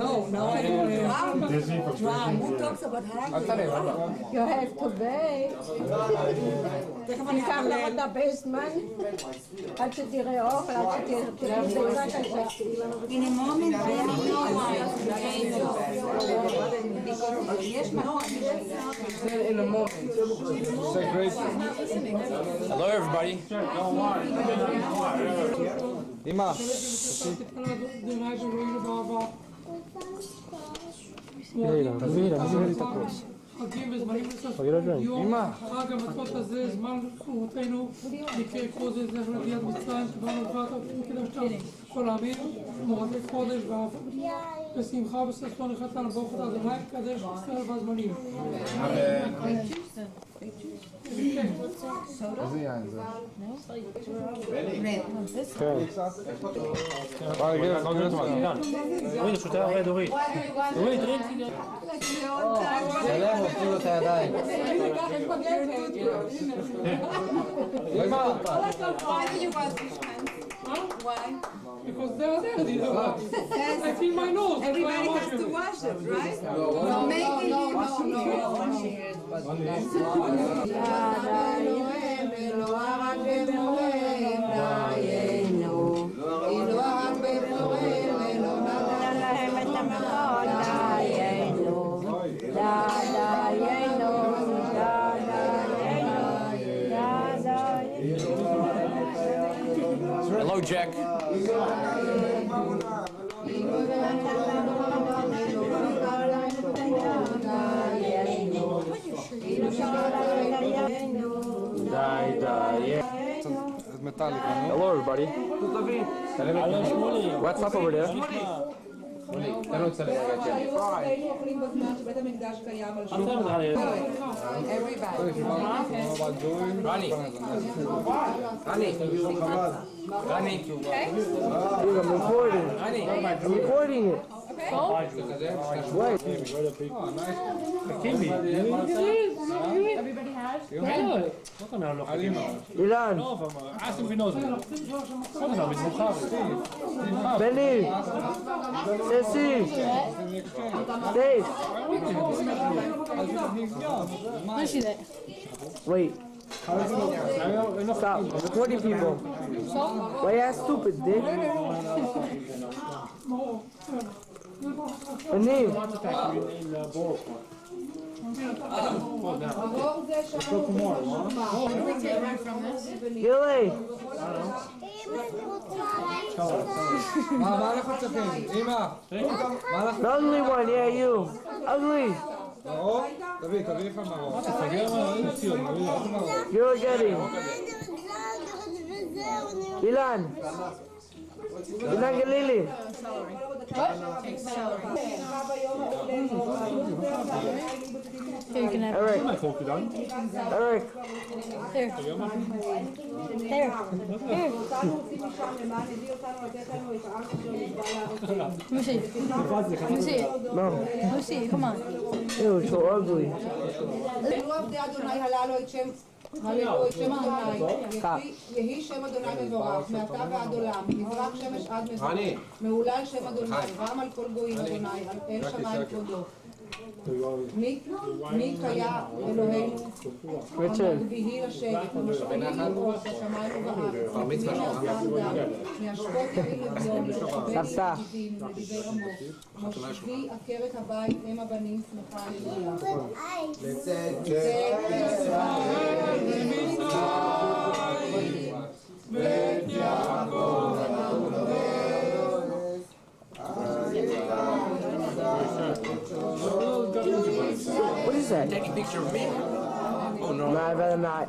No, I don't. Who talks about hungry? You have to bake. תיקח לך את הבייסמן עד שתראה אוכל, עד שתראה בזירה קשה. In a moment, I don't know why. יש מקום. In a moment. Say great. Hello, everybody. Ima. חגים וזמנים נוספים. יום חג המצות הזה, זמן חורתנו, מקרה חוזר זכר נביאת מצרים, שבאנו ובאת וקדשת כל העמים, מורתי חודש בשמחה ובששון החלטנו ברוך אתה אדוני, קדש ישראל והזמנים. איזה יין זה? דורית, שותה הרבה דורית. דורית, שלם, הופכים לו את הידיים. Why? Because they're there, I feel my nose. Everybody has to wash it, right? No, maybe Hello, Jack. Hello, everybody. What's up over there? Ronnie. I'm recording. I'm recording it. Wait. Everybody has? Ilan. Benny. Ceci. Dave. Wait. Stop. I'm recording people. Why you ass stupid, dick? Benny. Gilly. The ugly one, yeah, you. Ugly. You're getting. Ilan. Ilan Galili. Eric. Eric. No. Come on. Ew, so ugly. יהי שם אדוני מבורך, מעתה ועד עולם, מזרח שמש עד מזרח, מהולל שם אדוני, רם על כל גויים אדוני, אל שמיים כבודו. מי קיה אלוהינו, ויהי לשבת, ומשענים לברוח בשמיים ובארץ, מהשקות יביא לביום, לשבר ידידים, לדיבר עמוק, מושבי עקרת הבית, אם הבנים שמחה הללויה. לצאת ישראל בית יעקב What is that? Taking a picture of me? Oh, no. No, I'd rather not.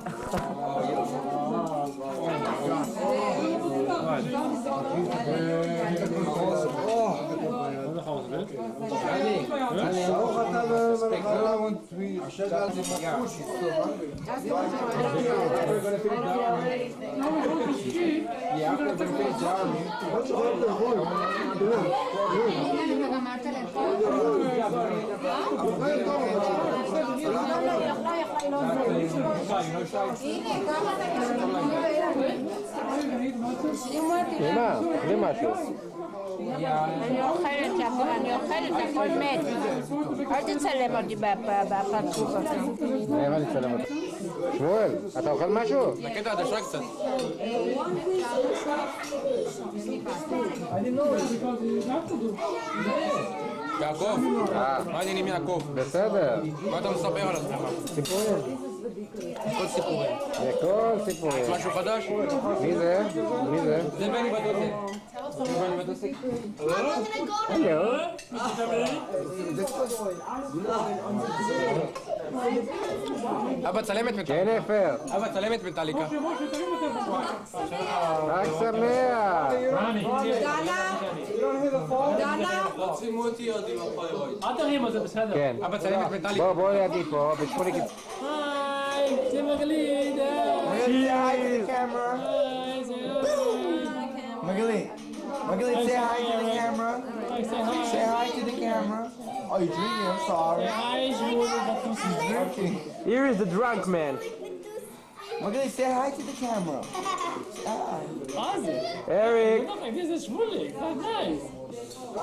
הנה, זה משהו. אני אוכלת, הכל מת. אל תצלם אותי בפרצוף הזה. איך אני אצלם אותך? שמואל, אתה אוכל משהו? הקטע הדשה קצת. יעקב, מה העניינים יעקב? בסדר. מה אתה מספר על עצמך? סיפורים. הכל סיפורים. הכל סיפורים. משהו חדש? מי זה? מי זה? זה בני בדוסק. בני בדוסק. הלו. אבא צלמת מטאליקה. ג'ניפר. אבא צלמת מטאליקה. חג שמח. אל תרים על זה, בסדר. כן. אבא צלמת מטאליקה. בוא לידי פה, בשמולי קיצור. היי, זה מגלי. Magali, say hi to the camera. Say hi to the camera. Oh, you're drinking, I'm sorry. She's drinking. Here is the drunk man. Magali, say hi to the camera. Say hi. Eric. This is Shmulik. That's nice.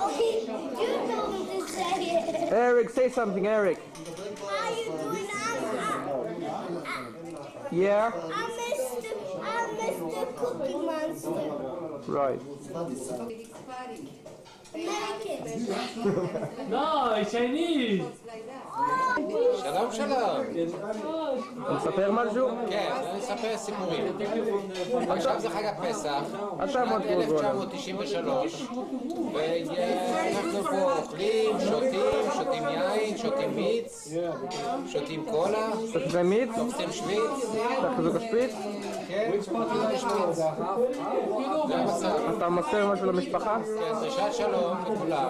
Okay, you told him to say it. Eric, say something, Eric. How you doing? Yeah? I missed the Cookie Monster. Right. American. No, it's Chinese. שלום שלום. נספר משהו? כן, אני אספר סיפורים. עכשיו זה חג הפסח, אתה מאוד שנת גדול. 1993, ואנחנו פה אוכלים, שותים יין, שותים מיץ, שותים קולה, תחזי מיץ? תופסים שוויץ. תחזוק השפיץ? כן, שוויץ. זה המצב. אתה מסר משהו למשפחה? כן, דרישת שלום לכולם.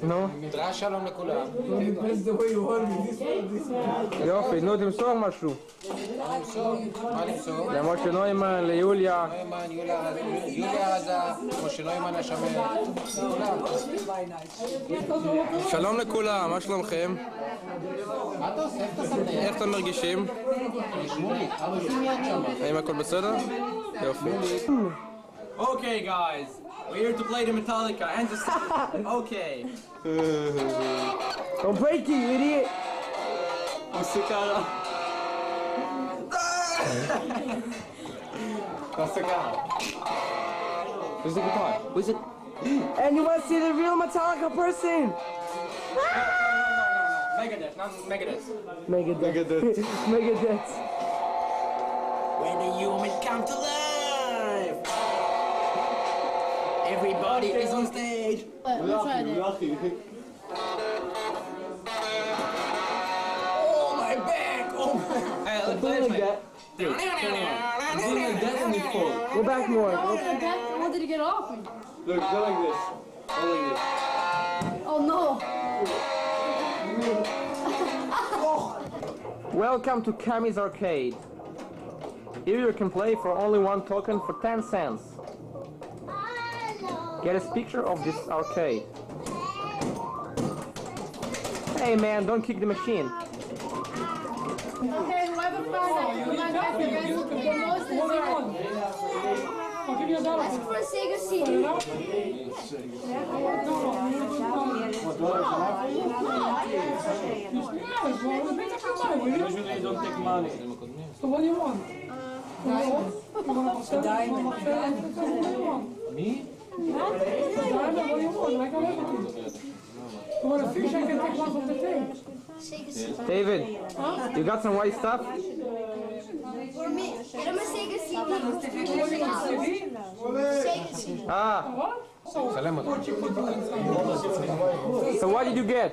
נו. דרש שלום לכולם. יופי, נו תמסור משהו. מה למסור? למשה נוימן, ליוליה. נוימן, יוליה רזה, משה נוימן השמר. כולם. שלום לכולם, מה שלומכם? מה אתה עושה? איך אתה שם את היד? איך אתם מרגישים? האם הכל בסדר? יופי. Okay, guys, we're here to play the Metallica and to okay. Don't break it, you idiot! What's the guy? Where's the guitar? Where's it? And you want to see the real Metallica person? Megadeth, not Megadeth. Megadeth. Megadeth. When the humans come to life, everybody is on stage. We'll try that. Oh my back! Oh my! Hey, let's play like that. Go back more. I wanted to get off me. Look, go like this. Go like this. Oh no. Welcome to Kamin's Arcade. Here you can play for only one token for 10 cents. Get a picture of this arcade. Hey man, don't kick the machine. Okay, whoever finds out the most is I'll give you $1. That's for a Sega CD. Usually you don't take money. So what do you want? Diamond. Me? Diamond, what do you want? I got everything. You want a fish? I can take one from the thing. Sega CD. David, you got some white stuff? For me, get him a Sega CD. Sega CD. Ah, שלם אותו. so what did you get?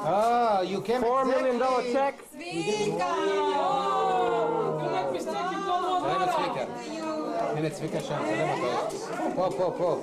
Oh, you came $4 million check? שלם את צביקה. הנה צביקה שם, שלם אותו. פה.